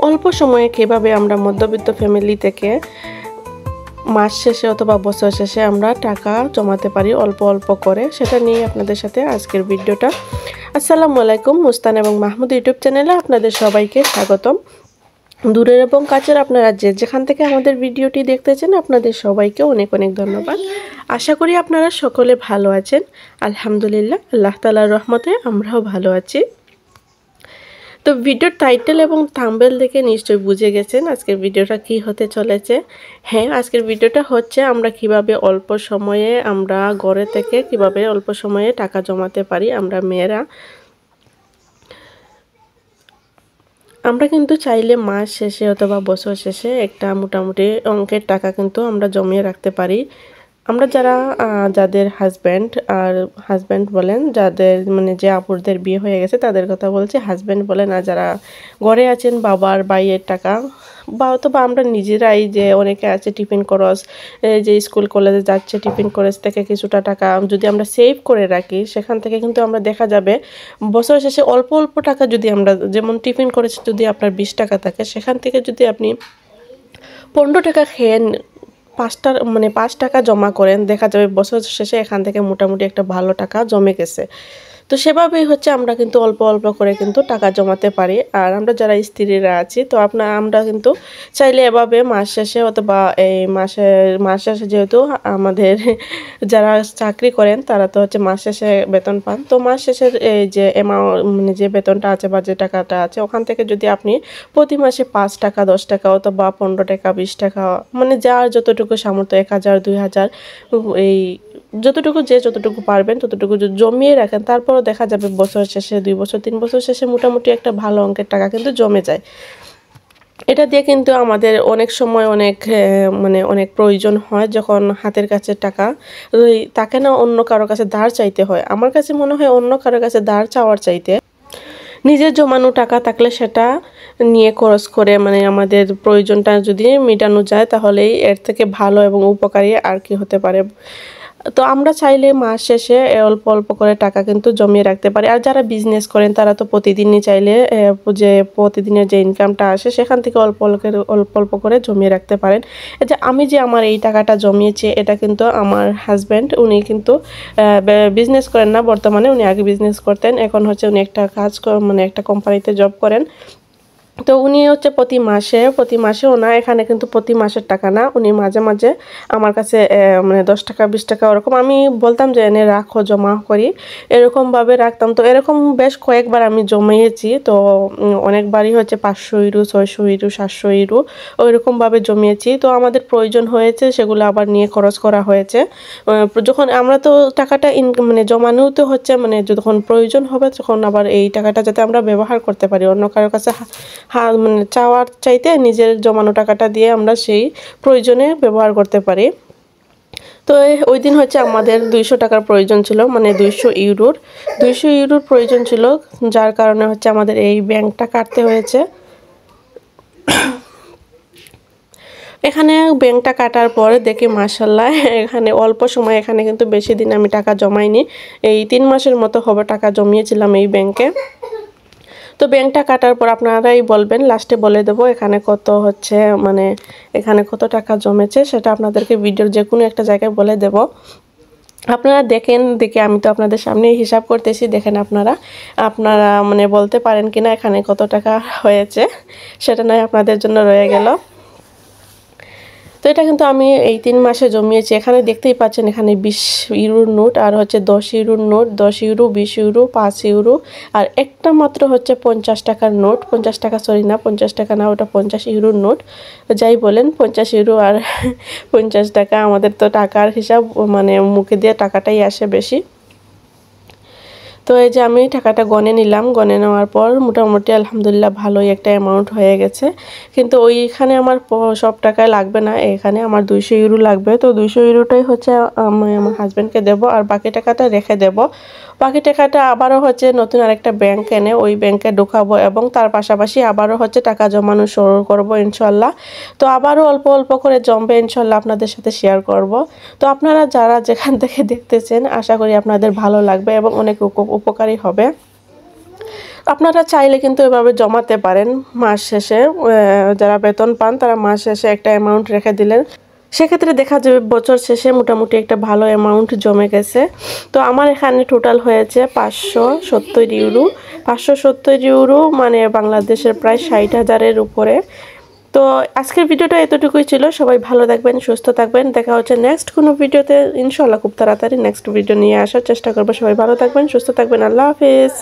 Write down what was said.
অল্প সময়ে কিভাবে আমরা মধ্যবিত্ত ফ্যামিলি থেকে মাস শেষে অথবা বছর শেষে আমরা টাকা জমাতে পারি অল্প অল্প করে, সেটা নিয়ে আপনাদের সাথে আজকের ভিডিওটা। আসসালামু আলাইকুম, মুস্তান এবং মাহমুদ ইউটিউব চ্যানেলে আপনাদের সবাইকে স্বাগতম। দূরের এবং কাছের আপনারা যেখান থেকে আমাদের ভিডিওটি দেখতেছেন আপনাদের সবাইকে অনেক অনেক ধন্যবাদ। আশা করি আপনারা সকলে ভালো আছেন। আলহামদুলিল্লাহ, আল্লাহ তাআলার রহমতে আমরাও ভালো আছি। তো ভিডিওর টাইটেল এবং থাম্বনেল দেখে নিশ্চয়ই বুঝে গেছেন আজকের ভিডিওটা কি হতে চলেছে। হ্যাঁ, আজকের ভিডিওটা হচ্ছে আমরা কিভাবে অল্প সময়ে আমরা ঘরে থেকে কিভাবে অল্প সময়ে টাকা জমাতে পারি। আমরা মেয়েরা আমরা কিন্তু চাইলে মাস শেষে অথবা বছর শেষে একটা মোটামুটি অঙ্কের টাকা কিন্তু আমরা জমিয়ে রাখতে পারি। আমরা যাদের হাজব্যান্ড বলেন, যাদের মানে যে আপুরদের বিয়ে হয়ে গেছে তাদের কথা বলছি, হাজব্যান্ড বলেন, আর যারা ঘরে আছেন বাবার ভাইয়ের টাকা বা অথবা আমরা নিজেরাই, যে অনেকে আছে টিফিন খরচ, যে স্কুল কলেজে যাচ্ছে টিফিন খরচ থেকে কিছুটা টাকা যদি আমরা সেভ করে রাখি, সেখান থেকে কিন্তু আমরা দেখা যাবে বছর শেষে অল্প অল্প টাকা যদি আমরা, যেমন টিফিন খরচ যদি আপনার 20 টাকা থাকে, সেখান থেকে যদি আপনি 15 টাকা খেয়ে 5 টাকা জমা করেন, দেখা যাবে বছর শেষে এখান থেকে মোটামুটি একটা ভালো টাকা জমে গেছে। তো সেভাবেই হচ্ছে আমরা কিন্তু অল্প অল্প করে কিন্তু টাকা জমাতে পারি। আর আমরা যারা স্ত্রীরা আছি, তো আমরা কিন্তু চাইলে এভাবে মাস শেষে অথবা এই মাস শেষে, যেহেতু আমাদের যারা চাকরি করেন তারা তো হচ্ছে মাস শেষে বেতন পান, তো মাস শেষের এই যে মানে যে বেতনটা আছে বা যে টাকাটা আছে, ওখান থেকে যদি আপনি প্রতি মাসে 5 টাকা 10 টাকা অথবা 15 টাকা 20 টাকা, মানে যার যতটুকু সামর্থ্য, 1000 2000, এই যতটুকু পারবেন ততটুকু জমিয়ে রাখেন, তারপরও দেখা যাবে বছর শেষে 2 বছর 3 বছর শেষে মোটামুটি একটা ভালো অঙ্কের টাকা কিন্তু জমে যায়। এটা দিয়ে কিন্তু আমাদের অনেক সময় অনেক প্রয়োজন হয়, যখন হাতের কাছে টাকা তাকে না অন্য কারো কাছে ধার চাইতে হয়। আমার কাছে মনে হয় অন্য কারো কাছে ধার চাওয়ার চাইতে নিজের জমানো টাকা থাকলে সেটা নিয়ে খরচ করে মানে আমাদের প্রয়োজনটা যদি মেটানো যায়, তাহলেই এর থেকে ভালো এবং উপকারী আর কি হতে পারে। তো আমরা চাইলে মাস শেষে অল্প অল্প করে টাকা কিন্তু জমিয়ে রাখতে পারি। আর যারা বিজনেস করেন তারা তো প্রতিদিনই চাইলে যে প্রতিদিনের যে ইনকামটা আসে সেখান থেকে অল্প অল্প করে জমিয়ে রাখতে পারেন। আমি যে আমার এই টাকাটা জমিয়েছি, এটা কিন্তু আমার হাজব্যান্ড, উনি কিন্তু বিজনেস করেন না বর্তমানে, উনি আগে বিজনেস করতেন, এখন হচ্ছে উনি একটা একটা কোম্পানিতে জব করেন। তো উনি হচ্ছে প্রতি মাসেও না, এখানে কিন্তু প্রতি মাসের টাকা না, উনি মাঝে মাঝে আমার কাছে 10 টাকা 20 টাকা ওরকম, আমি বলতাম যে এনে রাখো, জমা করি, এরকমভাবে রাখতাম। তো এরকম বেশ কয়েকবার আমি জমিয়েছি। তো অনেকবারই হচ্ছে 500 ইউরো 600 ইউরো 700 ইউরো ওইরকমভাবে জমিয়েছি। তো আমাদের প্রয়োজন হয়েছে, সেগুলো আবার নিয়ে খরচ করা হয়েছে। যখন আমরা তো টাকাটা জমানো তো হচ্ছে যখন প্রয়োজন হবে তখন আবার এই টাকাটা যাতে আমরা ব্যবহার করতে পারি, অন্য কারোর কাছে চাওয়ার চাইতে নিজের জমানো টাকাটা দিয়ে আমরা সেই প্রয়োজনে ব্যবহার করতে পারি। তো ওই দিন হচ্ছে আমাদের 200 টাকার প্রয়োজন ছিল, 200 ইউরোর প্রয়োজন ছিল, যার কারণে হচ্ছে আমাদের এই ব্যাংকটা কাটতে হয়েছে। এখানে ব্যাংকটা কাটার পরে দেখি মাশাআল্লাহ, এখানে অল্প সময়, এখানে কিন্তু বেশি দিন আমি টাকা জমাইনি, এই 3 মাসের মতো হবে টাকা জমিয়েছিলাম এই ব্যাংকে। তো ব্যাংকটা কাটার পর আপনারাই বলবেন, লাস্টে বলে দেব এখানে কত হচ্ছে, এখানে কত টাকা জমেছে, সেটা আপনাদেরকে ভিডিওর যে কোনো একটা জায়গায় বলে দেব। আপনারা দেখে আমি তো আপনাদের সামনে হিসাব করতেছি, দেখেন আপনারা বলতে পারেন কিনা এখানে কত টাকা হয়েছে, সেটা নয় আপনাদের জন্য রয়ে গেল। তো এটা কিন্তু আমি এই 3 মাসে জমিয়েছি। এখানে দেখতেই পাচ্ছেন, এখানে 20 ইউরোর নোট, আর হচ্ছে 10 ইউরোর নোট, 10 ইউরো 20 ইউরো 5 ইউরো, আর একটা মাত্র হচ্ছে 50 টাকার নোট, 50 টাকা না 50 টাকা না, ওটা 50 ইউরোর নোট, যাই বলেন 50 ইউরো আর 50 টাকা, আমাদের তো টাকার হিসাব মুখে দিয়ে টাকাটাই আসে বেশি। তো এই যে আমি টাকাটা গণে নিলাম, গণে নেওয়ার পর মোটামুটি আলহামদুলিল্লাহ ভালোই একটা অ্যামাউন্ট হয়ে গেছে। কিন্তু ওইখানে আমার সব টাকায় লাগবে না, এখানে আমার 200 ইউরো লাগবে। তো 200 ইউরোটাই হচ্ছে আমি আমার হাজব্যান্ডকে দেব, আর বাকি টাকাটা রেখে দেব। বাকি টাকাটা আবারও হচ্ছে নতুন আরেকটা ব্যাংক এনে ওই ব্যাংকে ঢোকাবো, এবং তার পাশাপাশি আবারও হচ্ছে টাকা জমানো শুরু করব ইনশাল্লাহ। তো আবারও অল্প অল্প করে জমবে ইনশাল্লাহ, আপনাদের সাথে শেয়ার করব। তো আপনারা যারা যেখান থেকে দেখতেছেন, আশা করি আপনাদের ভালো লাগবে এবং অনেক উপকারী হবে। আপনারা চাইলে কিন্তু এভাবে জমাতে পারেন মাস শেষে। যারা বেতন পান তারা মাস শেষে একটা অ্যামাউন্ট রেখে দিলেন, সেক্ষেত্রে দেখা যাবে বছর শেষে মোটামুটি একটা ভালো অ্যামাউন্ট জমে গেছে। তো আমার এখানে টোটাল হয়েছে 570 ইউরো। 570 ইউরো মানে বাংলাদেশের প্রায় 60,000-এর উপরে। তো আজকের ভিডিওটা এতটুকুই ছিল। সবাই ভালো থাকবেন, সুস্থ থাকবেন। দেখা হচ্ছে নেক্সট কোনো ভিডিওতে ইনশাআল্লাহ। খুব তাড়াতাড়ি নেক্সট ভিডিও নিয়ে আসার চেষ্টা করবো। সবাই ভালো থাকবেন, সুস্থ থাকবেন। আল্লাহ হাফেজ।